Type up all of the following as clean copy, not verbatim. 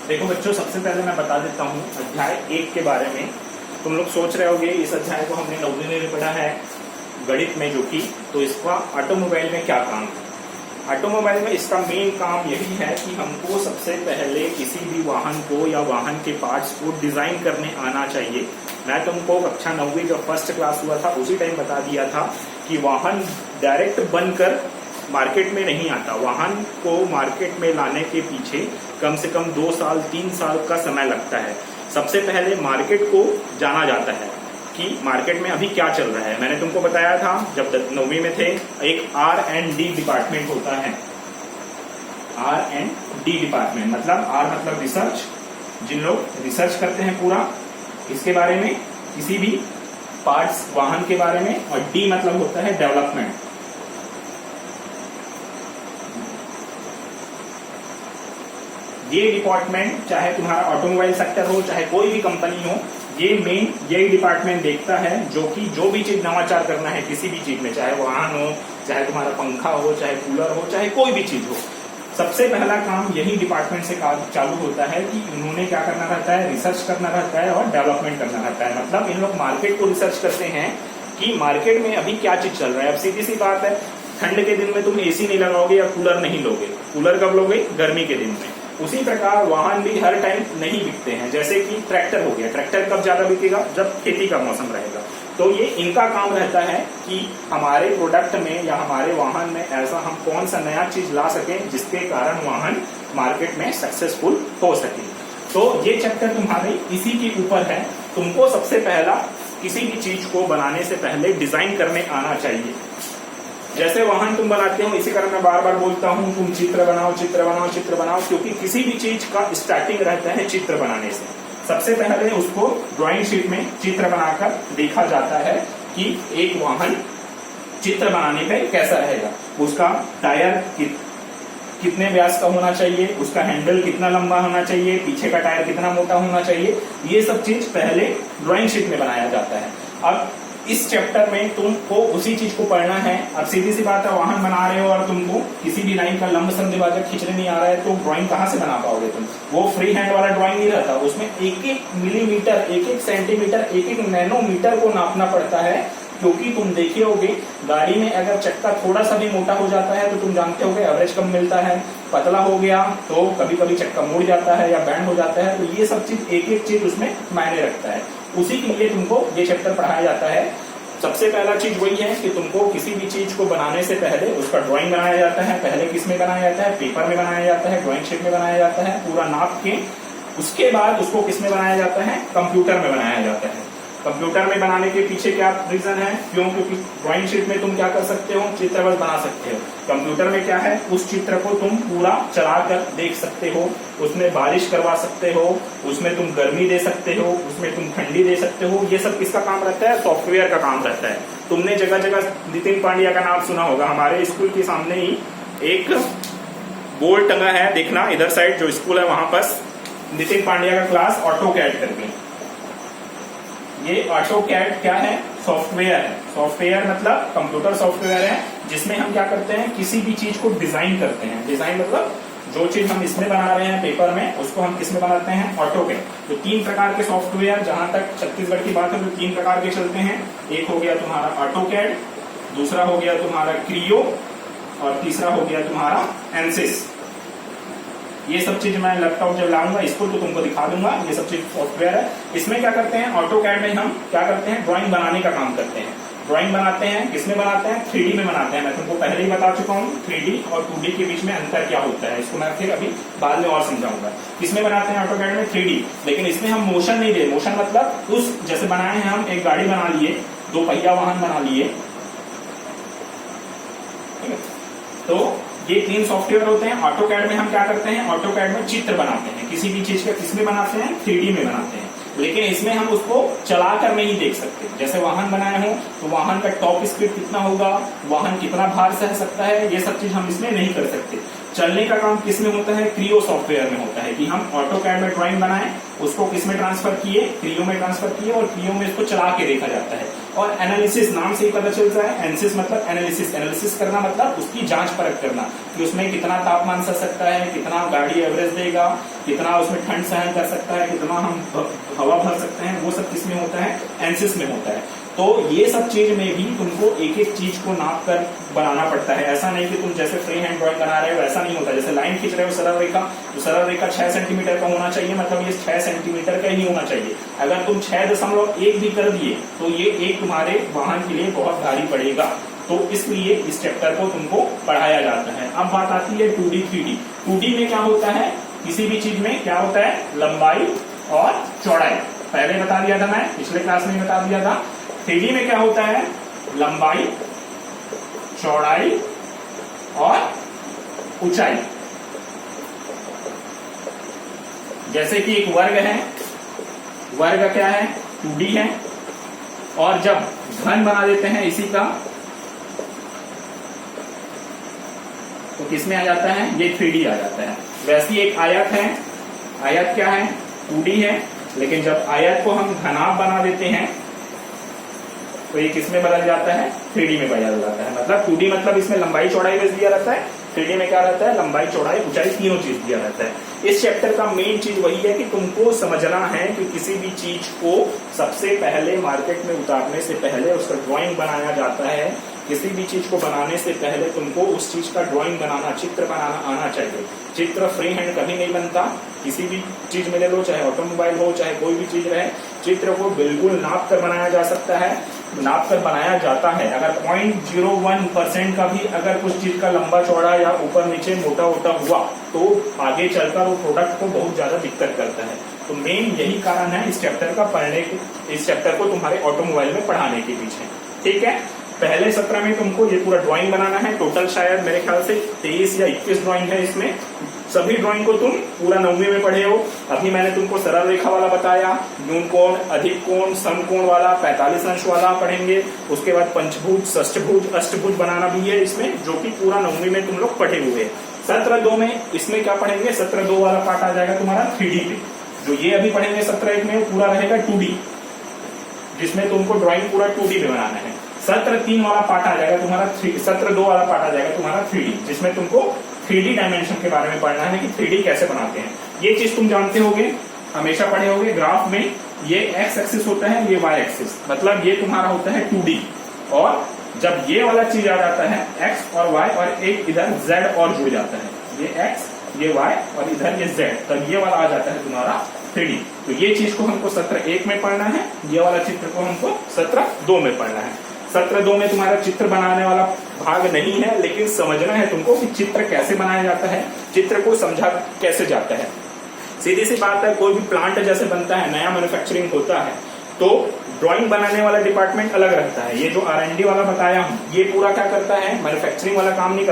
देखो बच्चों, सबसे पहले मैं बता देता हूँ अध्याय 1 के बारे में। तुम लोग सोच रहे होगे इस अध्याय को हमने 9वीं में भी पढ़ा है गणित में, जो कि तो इसका ऑटोमोबाइल में क्या काम है। ऑटोमोबाइल में इसका मेन काम यही है कि हमको सबसे पहले किसी भी वाहन को या वाहन के पार्ट्स को डिजाइन करने आना चाहिए। मैं तुमको कक्षा 9वीं जब फर्स्ट क्लास हुआ था उसी टाइम बता दिया था कि वाहन डायरेक्ट बनकर मार्केट में नहीं आता। वाहन को मार्केट में लाने के पीछे कम से कम 2 साल 3 साल का समय लगता है। सबसे पहले मार्केट को जाना जाता है कि मार्केट में अभी क्या चल रहा है। मैंने तुमको बताया था जब 9वीं में थे, एक R&D डिपार्टमेंट होता है। R&D डिपार्टमेंट मतलब रिसर्च, जिन लोग रिसर्च करते हैं पूरा इसके बारे में, किसी भी पार्ट्स वाहन के बारे में, और D मतलब होता है डेवलपमेंट। ये डिपार्टमेंट चाहे तुम्हारा ऑटोमोबाइल सेक्टर हो चाहे कोई भी कंपनी हो, ये मेन यही डिपार्टमेंट देखता है जो भी चीज नवाचार करना है किसी भी चीज में, चाहे वाहन हो, चाहे तुम्हारा पंखा हो, चाहे कूलर हो, चाहे कोई भी चीज हो। सबसे पहला काम यही डिपार्टमेंट से चालू होता है कि इन्होंने क्या करना रहता है, रिसर्च करना रहता है और डेवलपमेंट करना रहता है। मतलब इन लोग मार्केट को रिसर्च करते हैं कि मार्केट में अभी क्या चीज चल रहा है। अब सीधी सी बात है, ठंड के दिन में तुम एसी नहीं लगाओगे या कूलर नहीं लोगे। कूलर कब लोगे? गर्मी के दिन में। उसी प्रकार वाहन भी हर टाइम नहीं बिकते हैं। जैसे कि ट्रैक्टर हो गया, ट्रैक्टर कब ज्यादा बिकेगा? जब खेती का मौसम रहेगा। तो ये इनका काम रहता है कि हमारे प्रोडक्ट में या हमारे वाहन में ऐसा हम कौन सा नया चीज ला सकें जिसके कारण वाहन मार्केट में सक्सेसफुल हो सके। तो ये चैप्टर तुम्हारे इसी के ऊपर है। तुमको सबसे पहला किसी भी चीज को बनाने से पहले डिजाइन करने आना चाहिए। जैसे वाहन तुम बनाते हो, इसी कारण मैं बार बार बोलता हूं तुम चित्र बनाओ, चित्र बनाओ, चित्र बनाओ, क्योंकि किसी भी चीज का स्टार्टिंग रहता है चित्र बनाने से। सबसे पहले उसको ड्राइंग शीट में चित्र बनाकर देखा जाता है कि एक वाहन चित्र बनाने पे कैसा रहेगा। उसका टायर कितने व्यास का होना चाहिए, उसका हैंडल कितना लंबा होना चाहिए, पीछे का टायर कितना मोटा होना चाहिए, ये सब चीज पहले ड्राइंग शीट में बनाया जाता है। अब इस चैप्टर में तुमको उसी चीज को पढ़ना है। अब सीधी सी बात है, वाहन बना रहे हो और तुमको किसी भी लाइन का लंब संधिभाजक खींचने नहीं आ रहा है तो ड्राइंग कहाँ से बना पाओगे तुम? वो फ्री हैंड वाला ड्राइंग नहीं रहता, उसमें 1-1 मिलीमीटर, 1-1 सेंटीमीटर, 1-1 नैनोमीटर को नापना पड़ता है। क्योंकि तुम देखे होगे गाड़ी में अगर चक्का थोड़ा सा भी मोटा हो जाता है तो तुम जानते होगे एवरेज कम मिलता है। पतला हो गया तो कभी कभी चक्का मुड़ जाता है या बैंड हो जाता है। तो ये सब चीज एक चीज उसमें मायने रखता है। उसी के लिए तुमको ये चैप्टर पढ़ाया जाता है। सबसे पहला चीज वही है कि तुमको किसी भी चीज को बनाने से पहले उसका ड्राइंग बनाया जाता है। पहले किस में बनाया जाता है? पेपर में बनाया जाता है, ड्राइंग शीट में बनाया जाता है पूरा नाप के। उसके बाद उसको किस में बनाया जाता है? कंप्यूटर में बनाया जाता है। कंप्यूटर में बनाने के पीछे क्या रीजन है? क्यों? क्योंकि ड्राइंग शीट में तुम क्या कर सकते हो? चित्र बस बना सकते हो। कंप्यूटर में क्या है? उस चित्र को तुम पूरा चलाकर देख सकते हो, उसमें बारिश करवा सकते हो, उसमें तुम गर्मी दे सकते हो, उसमें तुम ठंडी दे सकते हो। ये सब किसका काम रहता है? सॉफ्टवेयर का काम रहता है। तुमने जगह जगह नितिन पांड्या का नाम सुना होगा। हमारे स्कूल के सामने ही एक बोर्ड टंगा है, देखना इधर साइड जो स्कूल है वहां पर नितिन पांड्या का क्लास ऑटो कैड करके। ये ऑटो कैड क्या है? सॉफ्टवेयर है। सॉफ्टवेयर मतलब कंप्यूटर सॉफ्टवेयर है जिसमें हम क्या करते हैं, किसी भी चीज को डिजाइन करते हैं। डिजाइन मतलब जो चीज हम इसमें बना रहे हैं पेपर में, उसको हम किसमें बनाते हैं? AutoCAD. तो 3 प्रकार के सॉफ्टवेयर, जहां तक छत्तीसगढ़ की बात है तो 3 प्रकार के चलते हैं। एक हो गया तुम्हारा ऑटो कैड, दूसरा हो गया तुम्हारा क्रियो, और तीसरा हो गया तुम्हारा एनसिस। ये सब चीज मैं लैपटॉप जब लाऊंगा स्कूल तो तुमको दिखा दूंगा। ये सब चीज सॉफ्टवेयर है। इसमें क्या करते हैं? ऑटो कैड में हम क्या करते हैं? ड्राइंग बनाने का काम करते हैं। ड्राइंग बनाते हैं किसमें बनाते हैं? 3D में बनाते हैं। मैं तुमको पहले ही बता चुका हूँ 3D और 2D के बीच में अंतर क्या होता है। इसको मैं फिर अभी बाद में और समझाऊंगा। किसमें बनाते हैं? ऑटो कैड में 3D। लेकिन इसमें हम मोशन नहीं दे। मोशन मतलब उस जैसे बनाए हैं, हम एक गाड़ी बना लिए, 2 पहिया वाहन बना लिए, तो ये 3 सॉफ्टवेयर होते हैं। ऑटो कैड में हम क्या करते हैं? ऑटो कैड में चित्र बनाते हैं। किसी भी चीज का किसमें बनाते हैं? 3D में बनाते हैं। लेकिन इसमें हम उसको चलाकर नहीं देख सकते। जैसे वाहन बनाए हो तो वाहन का टॉप स्पीड कितना होगा, वाहन कितना भार सह सकता है, ये सब चीज हम इसमें नहीं कर सकते। चलने का काम किसमें होता है? क्रियो सॉफ्टवेयर में होता है कि हम ऑटो कैड में ड्राइंग बनाएं, उसको किसमें ट्रांसफर किए? क्रियो में ट्रांसफर किए और क्रियो में इसको चला के देखा जाता है। और एनालिसिस नाम से ही पता चलता है, एनसिस मतलब एनालिसिस, एनालिसिस करना मतलब उसकी जांच परख करना कि उसमें कितना तापमान सह सकता है, कितना गाड़ी एवरेज देगा, कितना उसमें ठंड सहन कर सकता है, कितना हम हवा भर सकते हैं, वो सब किसमें होता है, एनसिस में होता है। तो ये सब चीज में भी तुमको एक एक चीज को नाप कर बनाना पड़ता है। ऐसा नहीं कि तुम जैसे फ्री हैंड ड्राइंग बना रहे हो वैसा नहीं होता। जैसे लाइन खींच रहे हो सरल रेखा, तो सरल रेखा 6 सेंटीमीटर का होना चाहिए, मतलब ये 6 सेंटीमीटर का ही होना चाहिए। अगर तुम 6.1 भी कर दिए तो ये एक तुम्हारे वाहन के लिए बहुत भारी पड़ेगा। तो इसलिए इस चैप्टर को तुमको पढ़ाया जाता है। अब बात आती है 2D 3D। 2D में क्या होता है, किसी भी चीज में क्या होता है, लंबाई और चौड़ाई। पहले बता दिया था, मैं पिछले क्लास में बता दिया था। 3D में क्या होता है, लंबाई, चौड़ाई और ऊंचाई। जैसे कि एक वर्ग है, वर्ग क्या है, 2D है, और जब घन बना देते हैं इसी का तो किसमें आ जाता है, ये 3D आ जाता है। वैसी एक आयत है, आयत क्या है, 2D है, लेकिन जब आयत को हम घनाभ बना देते हैं तो ये किसमें बदल जाता है, 3D में बदल जाता है। मतलब 2D मतलब इसमें लंबाई चौड़ाई बस दिया रहता है, 3D में क्या रहता है, लंबाई चौड़ाई ऊंचाई तीनों चीज दिया रहता है। इस चैप्टर का मेन चीज वही है कि तुमको समझना है कि किसी भी चीज को सबसे पहले मार्केट में उतारने से पहले उसका ड्राइंग बनाया जाता है। किसी भी चीज को बनाने से पहले तुमको उस चीज का ड्राइंग बनाना, चित्र बनाना आना चाहिए। चित्र फ्री हैंड कभी नहीं बनता। किसी भी चीज में ले लो, चाहे ऑटोमोबाइल हो, चाहे कोई भी चीज रहे, चित्र को बिल्कुल नाप कर बनाया जा सकता है, नाप कर बनाया जाता है। अगर 0.01% का भी अगर कुछ चीज का लंबा चौड़ा या ऊपर नीचे मोटा मोटा हुआ तो आगे चलकर वो प्रोडक्ट को बहुत ज्यादा दिक्कत करता है। तो मेन यही कारण है इस चैप्टर का पढ़ने के, इस चैप्टर को तुम्हारे ऑटोमोबाइल में पढ़ाने के पीछे। ठीक है, पहले सत्र में तुमको ये पूरा ड्राइंग बनाना है। टोटल शायद मेरे ख्याल से 23 या 21 ड्राइंग है इसमें। सभी ड्राइंग को तुम पूरा 9वीं में पढ़े हो। अभी मैंने तुमको सरल रेखा वाला बताया, न्यून कोण, अधिक कोण, समकोण वाला, 45 अंश वाला पढ़ेंगे। उसके बाद पंचभुज, षष्ठभुज, अष्टभुज बनाना भी है इसमें, जो कि पूरा 9वीं में तुम लोग पढ़े हुए हैं। सत्र 2 में इसमें क्या पढ़ेंगे, सत्र 2 वाला पार्ट आ जाएगा तुम्हारा 3D पे। जो ये अभी पढ़ेंगे सत्र 1 में वो पूरा रहेगा 2D, जिसमें तुमको ड्राइंग पूरा 2D में बनाना है। सत्र 3 वाला पार्ट आ जाएगा तुम्हारा, सत्र 2 वाला पार्ट आ जाएगा तुम्हारा 3D, जिसमें तुमको 3D डायमेंशन के बारे में पढ़ना है कि 3D कैसे बनाते हैं। ये चीज तुम जानते होगे, हमेशा पढ़े होगे। ग्राफ में ये एक्स एक्सिस होता है, ये वाई एक्सिस, मतलब ये तुम्हारा होता है 2D। और जब ये वाला चीज आ जाता है एक्स और वाई, और एक इधर जेड और जुड़ जाता है, ये एक्स, ये वाई और इधर ये जेड, तब ये वाला आ जाता है तुम्हारा 3D। तो ये चीज को हमको सत्र 1 में पढ़ना है, ये वाला चित्र को हमको सत्र 2 में पढ़ना है। सत्र 2 में तुम्हारा चित्र बनाने वाला भाग नहीं है, लेकिन समझना है तुमको कि चित्र कैसे बनाया जाता है, चित्र को समझा कैसे जाता है। सीधी सी बात है, कोई भी प्लांट जैसे बनता है, नया मैन्युफैक्चरिंग होता है, तो ड्राइंग बनाने वाला डिपार्टमेंट अलग रहता है। ये जो R&D वाला बताया हूँ, ये पूरा क्या करता है, मैन्युफैक्चरिंग वाला काम नहीं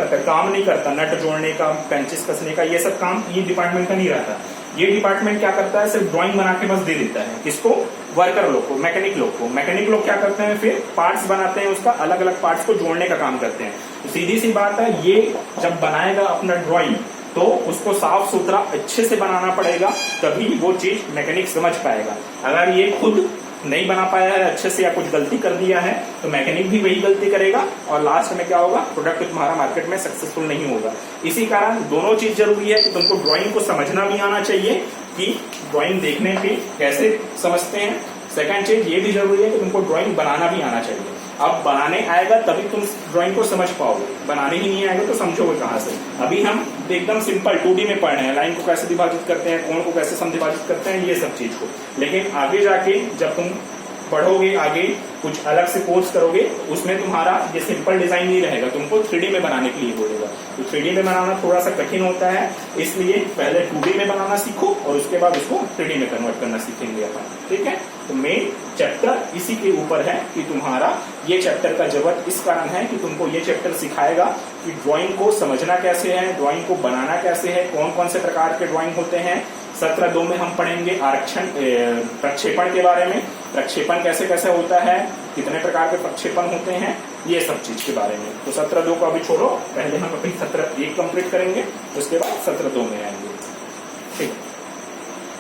करता, नट जोड़ने का, पेंचेस कसने का, ये सब काम ये डिपार्टमेंट का नहीं रहता। ये डिपार्टमेंट क्या करता है, सिर्फ ड्राइंग बना के बस दे देता है। किसको, वर्कर लोग को, मैकेनिक लोग को। मैकेनिक लोग क्या करते हैं, फिर पार्ट्स बनाते हैं, उसका अलग अलग पार्ट्स को जोड़ने का काम करते हैं। तो सीधी सी बात है, ये जब बनाएगा अपना ड्राइंग तो उसको साफ सुथरा अच्छे से बनाना पड़ेगा, तभी वो चीज मैकेनिक समझ पाएगा। अगर ये खुद नहीं बना पाया है अच्छे से या कुछ गलती कर दिया है तो मैकेनिक भी वही गलती करेगा, और लास्ट में क्या होगा, प्रोडक्ट तुम्हारा मार्केट में सक्सेसफुल नहीं होगा। इसी कारण दोनों चीज जरूरी है कि तुमको ड्राइंग को समझना भी आना चाहिए कि ड्राइंग देखने पे कैसे समझते हैं। सेकंड चीज ये भी जरूरी है कि तुमको ड्राइंग बनाना भी आना चाहिए। अब बनाने आएगा तभी तुम ड्राइंग को समझ पाओगे, बनाने ही नहीं आएगा तो समझोगे कहाँ से। अभी हम एकदम सिंपल 2D में पढ़ रहे हैं, लाइन को कैसे विभाजित करते हैं, कोण को कैसे समविभाजित करते हैं, ये सब चीज को। लेकिन आगे जाके जब तुम पढ़ोगे, आगे कुछ अलग से कोर्स करोगे, उसमें तुम्हारा ये सिंपल डिजाइन नहीं रहेगा, तुमको 3D में बनाने के लिए बोलेगा। तो 3D में बनाना थोड़ा सा कठिन होता है, इसलिए पहले 2D में बनाना सीखो और उसके बाद उसको 3D में कन्वर्ट करना सीखेंगे अपन। ठीक है, तो मेन चैप्टर इसी के ऊपर है कि तुम्हारा ये चैप्टर का जरूरत इस कारण है कि तुमको ये चैप्टर सिखाएगा कि ड्राइंग को समझना कैसे है, ड्राइंग को बनाना कैसे है, कौन कौन से प्रकार के ड्राइंग होते हैं। सत्र 2 में हम पढ़ेंगे आरक्षण, प्रक्षेपण के बारे में, प्रक्षेपण कैसे कैसे होता है, कितने प्रकार के प्रक्षेपण होते हैं, ये सब चीज के बारे में। तो सत्र 2 को अभी छोड़ो, पहले हम अपनी सत्र 1 कंप्लीट करेंगे, उसके बाद सत्र 2 में आएंगे। ठीक।